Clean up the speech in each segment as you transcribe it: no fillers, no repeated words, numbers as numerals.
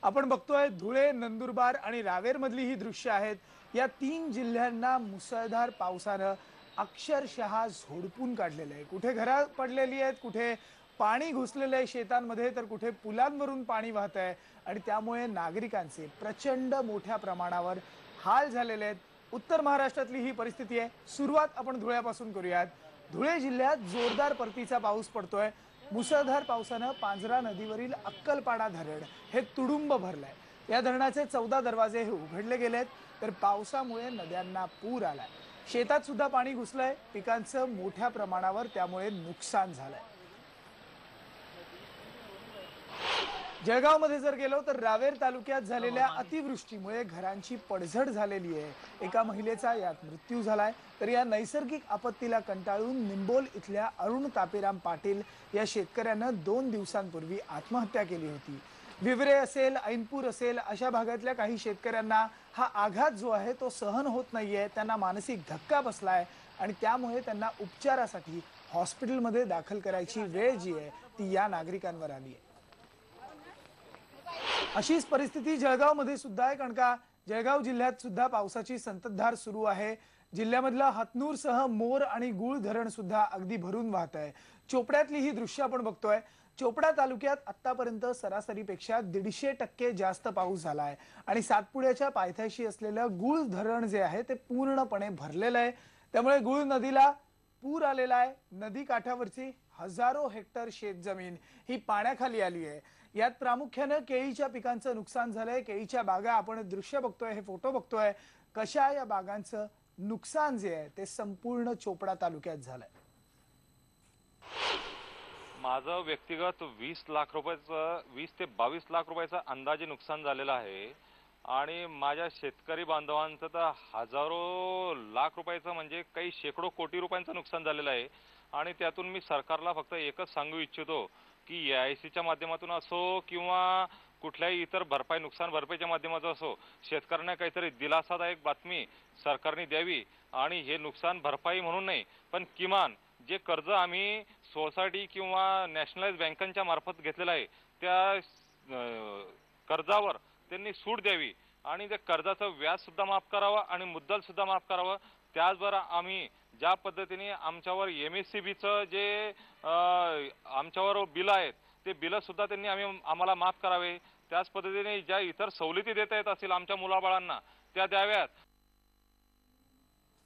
आपण बघतोय धुळे, नंदुरबार आणि रावेरमधली ही दृश्य आहेत। या तीन जिल्ह्यांना मुसळधार पावसानं अक्षरशः झोडपून काढलेलं आहे। कुठे घरं पडलेली आहेत, कुठे पाणी घुसलेलं आहे शेतांमध्ये, तर कुठे पुलांवरून पाणी वाहत आहे आणि त्यामुळे नागरिकांचे प्रचंड मोठ्या प्रमाणावर हाल झालेले आहेत। उत्तर महाराष्ट्रातली ही परिस्थिती आहे। सुरुवात आपण धुळ्यापासून करूयात। धुळे जिल्ह्यात जोरदार परतीचा पाऊस पडतोय। मुसळधार पावसानं पांझरा नदीवरील अक्कलपाडा धरण हे तुडुंब भरलंय। या धरणाचे 14 दरवाजे हे उघडले गेलेत, तर पावसामुळे नद्यांना पूर आलाय। शेतात सुद्धा पाणी घुसलंय, पिकांचं मोठ्या प्रमाणावर त्यामुळे नुकसान झालंय। जळगावमध्ये जर गेलो तर रावेर तालुक्यात झालेल्या अतिवृष्टीमुळे घरांची पडझड झालेली आहे। एका महिलेचा यात मृत्यू झालाय, तर या नैसर्गिक आपत्तीला कंटाळून निंबोल इथल्या अरुण तापेराम पाटील या शेतकऱ्यानं 2 दिवसांपूर्वी आत्महत्या केली होती। विवरे असेल, ऐनपूर असेल अशा भागातल्या काही शेतकऱ्यांना हा आघात जो आहे तो सहन होत नाहीये। त्यांना मानसिक धक्का बसलाय आणि त्यामुळे त्यांना उपचारासाठी हॉस्पिटलमध्ये दाखल करायची वेळ जी आहे ती या नागरिकांवर आली आहे। अशीच परिस्थिती जळगावमध्ये सुद्धा आहे, कारण का जळगाव जिल्ह्यात सुद्धा पावसाची संततधार सुरू आहे। जिल्ह्यामधला हतनूरसह मोर आणि गुळ धरण सुद्धा अगदी भरून वाहत आहे। चोपड्यातली ही दृश्य आपण बघतोय। चोपडा तालुक्यात आतापर्यंत सरासरीपेक्षा 150% जास्त पाऊस झाला आहे आणि सातपुड्याच्या पायथ्याशी असलेलं गुळ धरण जे आहे ते पूर्णपणे भरलेलं आहे। त्यामुळे गुळ नदीला पूर आलेला आहे। नदी काठावरची हजारो हेक्टर शेतजमीन ही पाण्याखाली आली आहे। यात प्रामुख्याने केळीच्या पिकांचं नुकसान झालंय। केळीच्या बागा आपण दृश्य बघतोय, हे फोटो बघतोय, कशा या बागांचं नुकसान जे आहे ते संपूर्ण चोपडा तालुक्यात झालंय। माझं व्यक्तिगत 20 लाख रुपयाचं 20 ते 22 लाख रुपयाचं अंदाजे नुकसान झालेलं आहे आणि माझ्या शेतकरी बांधवांचं तर हजारो लाख रुपयाचं म्हणजे काही शेकडो कोटी रुपयांचं नुकसान झालेलं आहे। आणि त्यातून मी सरकारला फक्त एकच सांगू इच्छितो की AICच्या माध्यमातून असो किंवा कुठल्याही इतर भरपाई नुकसान भरपाईच्या माध्यमातून असो, शेतकऱ्यांना काहीतरी दिलासादायक बातमी सरकारने द्यावी आणि हे नुकसान भरपाई म्हणून नाही पण किमान जे कर्ज आम्ही सोसायटी किंवा नॅशनलाइज बँकांच्या मार्फत घेतलेलं आहे त्या कर्जावर त्यांनी सूट द्यावी आणि त्या कर्जाचं व्याज सुद्धा माफ करावं आणि मुद्दल सुद्धा माफ करावं। त्याचबरोबर आम्ही ज्या पद्धतीने आमच्यावर MSCBचं जे आमच्यावर बिल आहेत ते बिल सुद्धा त्यांनी आम्हाला माफ करावे। त्याच पद्धतीने ज्या इतर सवलती देता येत असतील आमच्या मुलाबाळांना त्या द्याव्यात।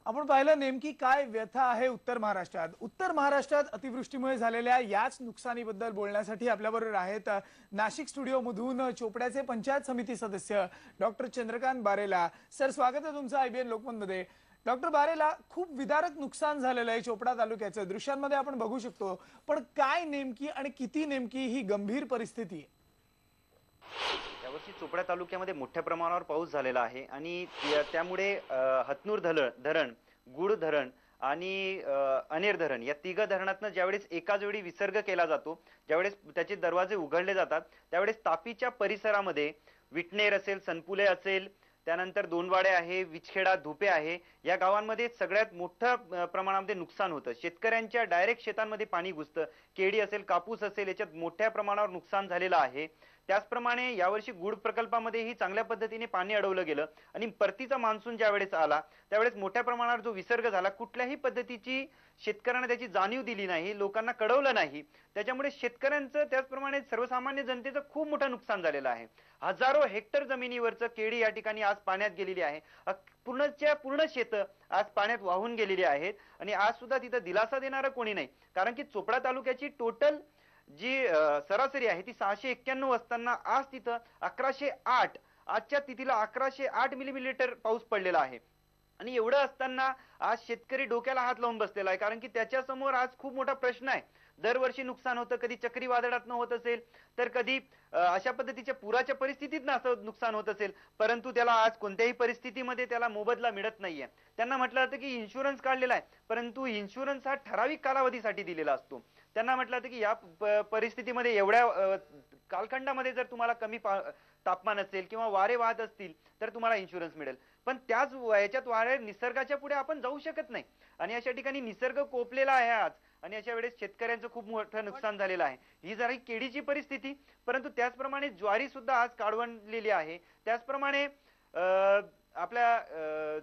आपण पाहिलं नेमकी काय व्यथा आहे उत्तर महाराष्ट्रात। उत्तर महाराष्ट्रात अतिवृष्टीमुळे झालेल्या याच नुकसानीबद्दल बोलण्यासाठी आपल्याबरोबर आहेत नाशिक स्टुडिओमधून चोपड्याचे पंचायत समिती सदस्य डॉक्टर चंद्रकांत बारेला। सर, स्वागत आहे तुमचं IBN लोकमतमध्ये। डॉक्टर बारेला, खूप विदारक नुकसान झालेलं आहे चोपडा तालुक्याचं, दृश्यांमध्ये आपण बघू शकतो, पण काय नेमकी आणि किती नेमकी ही गंभीर परिस्थिती आहे? यावर्षी चोपडा तालुक्यामध्ये मोठ्या प्रमाणावर पाऊस झालेला आहे आणि त्यामुळे हतनूर धरण, गुळ धरण आणि अनेर धरण या तिघ धरणातनं ज्यावेळेस एकाच वेळी विसर्ग केला जातो, ज्यावेळेस त्याचे दरवाजे उघडले जातात, त्यावेळेस तापीच्या परिसरामध्ये विटनेर असेल, सनपुले असेल, त्यानंतर दोनवाडे आहे, विचखेडा, धुपे आहे, या गावांमध्ये सगळ्यात मोठ्या प्रमाणामध्ये नुकसान होतं। शेतकऱ्यांच्या डायरेक्ट शेतांमध्ये पाणी घुसतं। केळी असेल, कापूस असेल, याच्यात मोठ्या प्रमाणावर नुकसान झालेलं आहे। त्याचप्रमाणे यावर्षी गुळ प्रकल्पामध्येही चांगल्या पद्धतीने पाणी अडवलं गेलं आणि परतीचा मान्सून ज्यावेळेस आला त्यावेळेस मोठ्या प्रमाणावर जो विसर्ग झाला, कुठल्याही पद्धतीची शेतकऱ्यांना त्याची जाणीव दिली नाही, लोकांना कळवलं नाही। त्याच्यामुळे शेतकऱ्यांचं त्याचप्रमाणे सर्वसामान्य जनतेचं खूप मोठं नुकसान झालेलं आहे। हजारो हेक्टर जमिनीवरचं केळी या ठिकाणी आज पाण्यात गेलेली आहे। पूर्ण शेत आज पाण्यात वाहून गेलेली आहेत आणि आज सुद्धा तिथं दिलासा देणारं कोणी नाही, कारण की चोपडा तालुक्याची टोटल जी सरासरी आहे ती 691 असताना आज तिथं 1108, आजच्या तिथीला 1108 मिलीमीटर पाऊस पडलेला आहे। आणि एवढं असताना आज शेतकरी डोक्याला हात लावून बसलेला आहे, कारण की त्याच्या समोर आज खूप मोठा प्रश्न आहे। दरवर्षी नुकसान होतं, कधी चक्रीवादळातनं होत असेल तर कधी अशा पद्धतीच्या पुराच्या परिस्थितीतनं असं नुकसान होत असेल, परंतु त्याला आज कोणत्याही परिस्थितीमध्ये त्याला मोबदला मिळत नाहीये। त्यांना म्हटलं जातं की इन्शुरन्स काढलेला आहे, परंतु इन्शुरन्स हा ठराविक कालावधीसाठी दिलेला असतो। त्यांना म्हटलं जातं की या परिस्थितीमध्ये एवढ्या कालखंडामध्ये जर तुम्हाला कमी तापमान असेल किंवा वारे वाहत असतील तर तुम्हाला इन्शुरन्स मिळेल, पण त्याच याच्यात वारे निसर्गाच्या पुढे आपण जाऊ शकत नाही आणि अशा ठिकाणी निसर्ग कोपलेला आहे आज आणि अशा वेळेस शेतकऱ्यांचं खूप मोठं नुकसान झालेलं आहे. ही जरा केळीची परिस्थिती, परंतु त्याचप्रमाणे ज्वारी सुद्धा आज काढवणलेली आहे. त्याचप्रमाणे आपल्या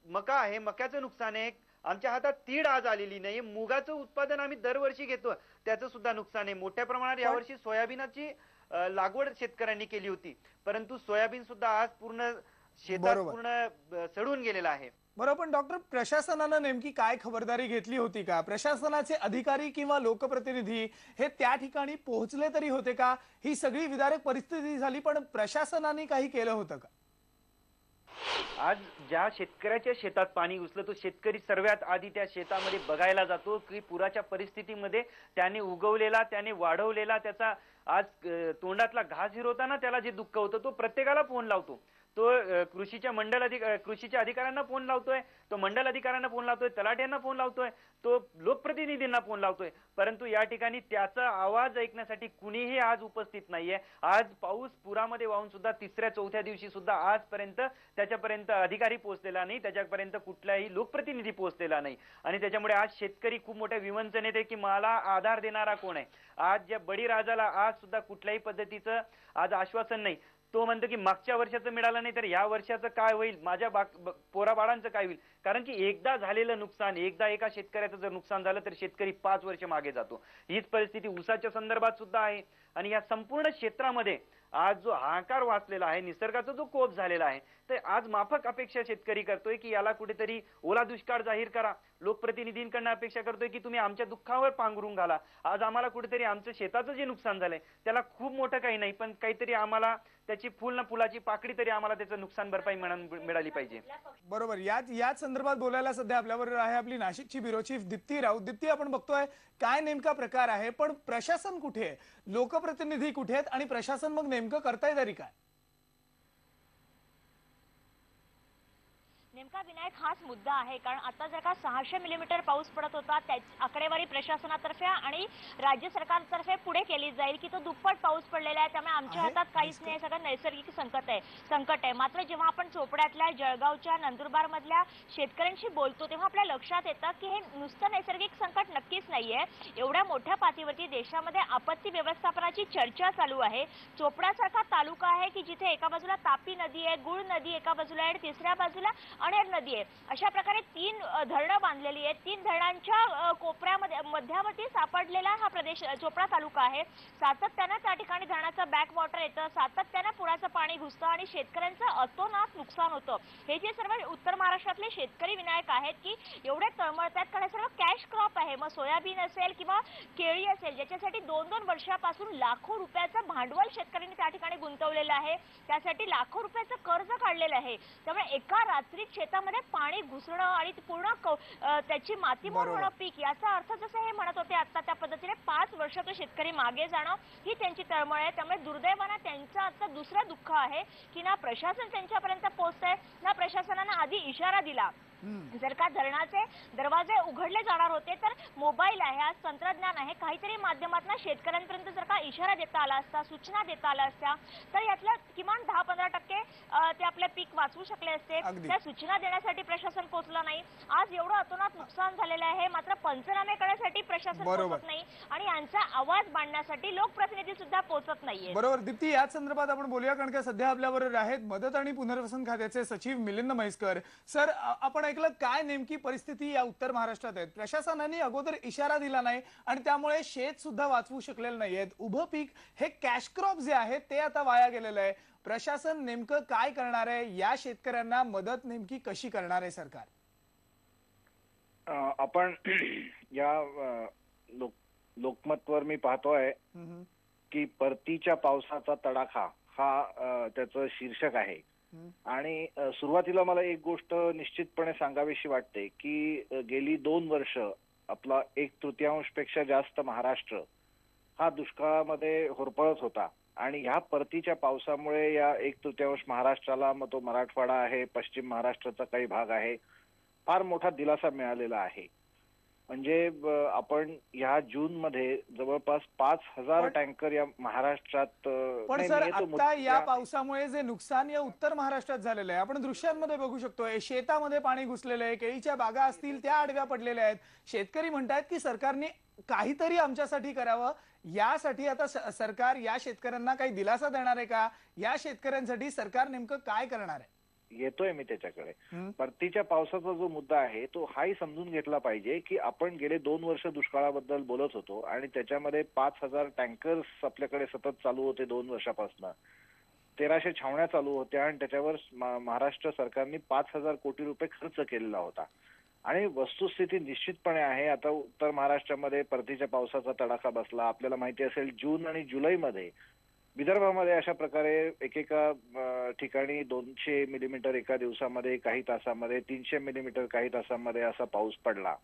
मका आहे, मक्याचं नुकसान आहे. आमच्या हातात तीळ आज आलेली नाही. मुगाचं उत्पादन आम्ही दरवर्षी घेतो, त्याचं सुद्धा नुकसान आहे. मोठ्या प्रमाणात यावर्षी सोयाबीनाची लागवड शेतकऱ्यांनी केली होती, परंतु सोयाबीन सुद्धा आज पूर्ण शेतात पूर्ण सडून गेलेला आहे. बरोबर, पण डॉक्टर, प्रशासनानं नेमकी काय खबरदारी घेतली होती का? प्रशासनाचे अधिकारी किंवा लोकप्रतिनिधी हे त्या ठिकाणी पोहोचले तरी होते का? ही सगळी विदारक परिस्थिती झाली, पण प्रशासनाने काही केलं होतं का? आज ज्या शेतकऱ्याच्या शेतात पाणी घुसलं, तो शेतकरी सर्वात आधी त्या शेतामध्ये बघायला जातो की पुराच्या परिस्थितीमध्ये त्याने उगवलेला, त्याने वाढवलेला, त्याचा आज तोंडातला घास हिरवताना त्याला जे दुःख होतं, तो प्रत्येकाला फोन लावतो. तो कृषीच्या अधिकाऱ्यांना फोन लावतोय, तो मंडल अधिकाऱ्यांना फोन लावतोय, तलाट्यांना फोन लावतोय, तो लोकप्रतिनिधींना फोन लावतोय, परंतु या ठिकाणी त्याचा आवाज ऐकण्यासाठी कुणीही आज उपस्थित नाहीये. आज पाऊस पुरामध्ये वाहून सुद्धा तिसऱ्या चौथ्या दिवशी सुद्धा आजपर्यंत त्याच्यापर्यंत अधिकारी पोहोचलेला नाही, त्याच्यापर्यंत कुठलाही लोकप्रतिनिधी पोहोचलेला नाही. आणि त्याच्यामुळे आज शेतकरी खूप मोठ्या विवंचनेत आहे की मला आधार देणारा कोण आहे. आज ज्या बळीराजाला आज सुद्धा कुठल्याही पद्धतीचं आज आश्वासन नाही. तो म्हणतो की मागच्या वर्षाचं मिळालं नाही तर या वर्षाचं काय होईल, माझ्या पोराबाळांचं काय होईल. कारण की एकदा झालेलं नुकसान, एकदा एका शेतकऱ्याचं जर नुकसान झालं तर शेतकरी 5 वर्ष मागे जातो. हीच परिस्थिती ऊसाच्या संदर्भात सुद्धा आहे. आणि या संपूर्ण क्षेत्रामध्ये आज जो हाहाकार वाचलेला आहे, निसर्गाचा जो कोप झालेला आहे, तर आज माफक अपेक्षा शेतकरी करतोय की याला कुठेतरी ओला दुष्काळ जाहीर करा. लोकप्रतिनिधींकडून अपेक्षा करतोय की तुम्ही आमच्या दुःखावर पांघरून घाला. आज आम्हाला कुठेतरी आमचं शेताचं जे नुकसान झालंय त्याला खूप मोठं काही नाही, पण काहीतरी आम्हाला त्याची फुल ना फुलाची पाकळी तरी आम्हाला त्याचं नुकसान भरपाई मिळाली पाहिजे. बरोबर, याच संदर्भात बोलायला सध्या आपल्याबरोबर आहे आपली नाशिकची ब्युरो चीफ दीप्ती राऊत. दीप्ती, आपण बघतोय काय नेमका प्रकार आहे, पण प्रशासन कुठे आहे, लोकप्रतिनिधी कुठे आहेत आणि प्रशासन मग नेमकं करताय तरी काय? नेमका विनायक हाच मुद्दा आहे, कारण आता जर का 600 मिलीमीटर पाऊस पडत होता, त्याची आकडेवारी प्रशासनातर्फे आणि राज्य सरकारतर्फे पुढे केली जाईल की तो दुप्पट पाऊस पडलेला आहे, त्यामुळे आमच्या हातात काहीच नाही, सगळं नैसर्गिक संकट आहे. मात्र जेव्हा आपण चोपड्यातल्या, जळगावच्या, नंदुरबार मधल्या शेतकऱ्यांशी बोलतो तेव्हा आपल्या लक्षात येतं की हे नुसतं नैसर्गिक संकट नक्कीच नाहीये. एवढ्या मोठ्या पातळीवरती देशामध्ये आपत्ती व्यवस्थापनाची चर्चा चालू आहे. चोपड्यासारखा तालुका आहे की जिथे एका बाजूला तापी नदी आहे, गुळ नदी एका बाजूला आहे आणि तिसऱ्या बाजूला अनेर नदी आहे. अशा प्रकारे 3 धरणं बांधलेली आहेत. 3 धरणांच्या कोपऱ्यामध्ये मध्यावरती सापडलेला हा प्रदेश चोपडा तालुका आहे. सातत्यानं त्या ठिकाणी धरणाचं बॅक वॉटर येतं, सातत्यानं पुराचं पाणी घुसतं आणि शेतकऱ्यांचं अतोनात नुकसान होतं. हे जे सर्व उत्तर महाराष्ट्रातले शेतकरी विनायक आहेत की एवढे तळमळतात, कारण सर्व कॅश क्रॉप आहे. मग सोयाबीन असेल किंवा केळी असेल, ज्याच्यासाठी 2-2 वर्षापासून लाखो रुपयाचं भांडवल शेतकऱ्यांनी त्या ठिकाणी गुंतवलेलं आहे. त्यासाठी लाखो रुपयाचं कर्ज काढलेलं आहे. त्यामुळे एका रात्रीत शेतामध्ये पाणी घुसणं आणि पूर्ण त्याची मातीमोल होणं पीक, याचा अर्थ जसं हे म्हणत होते आता त्या पद्धतीने 5 वर्ष तो शेतकरी मागे जाणं ही त्यांची तळमळ आहे. त्यामुळे दुर्दैवानं त्यांचं आता दुसरं दुःख आहे की ना प्रशासन त्यांच्यापर्यंत पोहोचतंय, ना प्रशासनानं आधी इशारा दिला. जर का धरणाचे दरवाजे उघडले जाणार होते तर मोबाईल आहे, आज तंत्रज्ञान आहे, काहीतरी माध्यमातून शेतकऱ्यांपर्यंत जर का इशारा देता आला असता, सूचना देता आल्या असत्या तर यातल्या किमान 10-15% ते आपले पीक वाचवू शकले असते. त्या सूचना देण्यासाठी प्रशासन पोहोचलं नाही. आज एवढं अतोनात नुकसान झालेलं आहे, मात्र पंचनामे करण्यासाठी प्रशासन पोहोचत नाही आणि यांचा आवाज मांडण्यासाठी लोकप्रतिनिधी सुद्धा पोहोचत नाहीये. बरोबर दीप्ती, याच संदर्भात आपण बोलूया, कारण की सध्या आपल्याबरोबर आहेत मदत आणि पुनर्वसन खात्याचे सचिव मिलिंद म्हैसकर. सर, आपण ऐकलं काय नेमकी परिस्थिती या उत्तर महाराष्ट्रात आहे? प्रशासनाने अगोदर इशारा दिला नाही आणि त्यामुळे शेत सुद्धा वाचवू शकलेलं नाहीयेत. उभं पीक हे कॅश क्रॉप जे आहे ते आता वाया गेलेलं आहे. प्रशासन नेमकं काय करणार आहे? या शेतकऱ्यांना मदत नेमकी कशी करणार आहे सरकार? आपण या लोकमतवर मी पाहतोय की परतीच्या पावसाचा तडाखा हा त्याचं शीर्षक आहे. आणि सुरुवातीला मला एक गोष्ट निश्चितपणे सांगावीशी वाटते की गेली 2 वर्ष आपला 1/3 पेक्षा जास्त महाराष्ट्र हा दुष्काळामध्ये होरपळत होता. आणि ह्या परतीच्या पावसामुळे या 1/3 महाराष्ट्राला, मग तो मराठवाडा आहे, पश्चिम महाराष्ट्राचा काही भाग आहे, फार मोठा दिलासा मिळालेला आहे. म्हणजे आपण ह्या जून मध्ये जवळपास 5,000 पण- टँकर या महाराष्ट्रात पण नाही, सर मी येतो आता या या- पावसामुळे जे नुकसान या उत्तर महाराष्ट्रात झालेलं आहे आपण दृश्यांमध्ये बघू शकतोय. शेतामध्ये पाणी घुसलेलं आहे, केळीच्या बागा असतील त्या आडव्या पडलेल्या आहेत. शेतकरी म्हणतायत की सरकारने काहीतरी आमच्यासाठी करावं. यासाठी आता सरकार या शेतकऱ्यांना काही दिलासा देणार आहे का? या शेतकऱ्यांसाठी सरकार नेमकं काय करणार आहे? येतोय मी त्याच्याकडे. हं. परतीच्या पावसाचा जो मुद्दा आहे तो हाही समजून घेतला पाहिजे की आपण गेले 2 वर्ष दुष्काळाबद्दल बोलत होतो आणि त्याच्यामध्ये 5,000 टँकर्स आपल्याकडे सतत चालू होते 2 वर्षापासून. 1,300 छावण्या चालू होत्या आणि त्याच्यावर महाराष्ट्र सरकारने 5,000 कोटी रुपये खर्च केलेला होता. आणि वस्तुस्थिती निश्चितपणे आहे, आता उत्तर महाराष्ट्रामध्ये परतीच्या पावसाचा तडाखा बसला. आपल्याला माहिती असेल जून आणि जुलैमध्ये विदर्भामध्ये अशा प्रकारे एकेका ठिकाणी 200 मिलीमीटर एका दिवसामध्ये, काही तासामध्ये 300 मिलीमीटर काही तासामध्ये असा पाऊस पडला.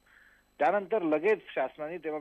त्यानंतर लगेच शासनाने तेव्हा